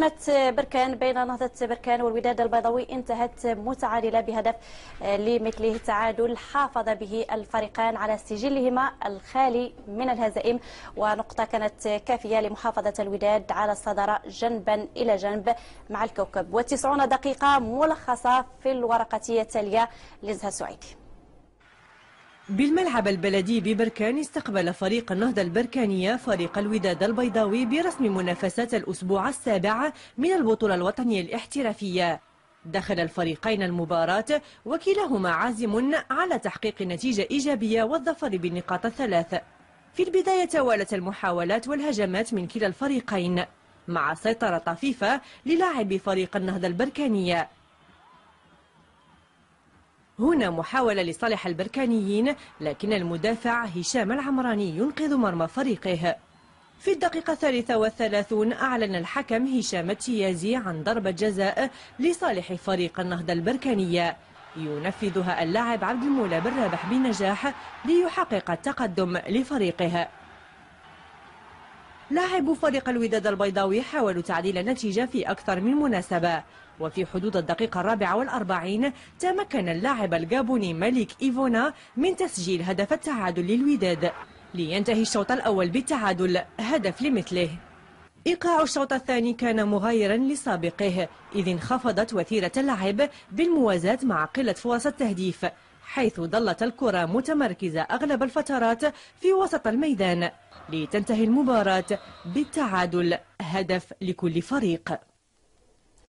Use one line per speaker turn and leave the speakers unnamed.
هزيمة بركان بين نهضة بركان والوداد البيضاوي انتهت متعادلة بهدف لمثله تعادل حافظ به الفريقان على سجلهما الخالي من الهزائم، ونقطة كانت كافية لمحافظة الوداد على الصدارة جنبا إلى جنب مع الكوكب. و90 دقيقة ملخصة في الورقة التالية لزها سعيدي.
بالملعب البلدي ببركان استقبل فريق النهضة البركانية فريق الوداد البيضاوي برسم منافسات الأسبوع السابع من البطولة الوطنية الاحترافية. دخل الفريقين المباراة وكلاهما عازم على تحقيق نتيجة إيجابية والظفر بالنقاط الثلاث. في البداية توالت المحاولات والهجمات من كلا الفريقين مع سيطرة طفيفة للاعبي فريق النهضة البركانية. هنا محاولة لصالح البركانيين، لكن المدافع هشام العمراني ينقذ مرمى فريقه. في الدقيقة 33 أعلن الحكم هشام التيازي عن ضربة جزاء لصالح فريق النهضة البركانية ينفذها اللاعب عبد المولى بن رابح بنجاح ليحقق التقدم لفريقه. لاعبو فريق الوداد البيضاوي حاولوا تعديل النتيجة في أكثر من مناسبة، وفي حدود الدقيقة 44 تمكن اللاعب الجابوني مالك إيفونا من تسجيل هدف التعادل للوداد لينتهي الشوط الأول بالتعادل هدف لمثله. إيقاع الشوط الثاني كان مغايرا لسابقه، إذ انخفضت وتيرة اللعب بالموازاة مع قلة فرص التهديف، حيث ظلت الكرة متمركزة أغلب الفترات في وسط الميدان لتنتهي المباراة بالتعادل هدف لكل فريق.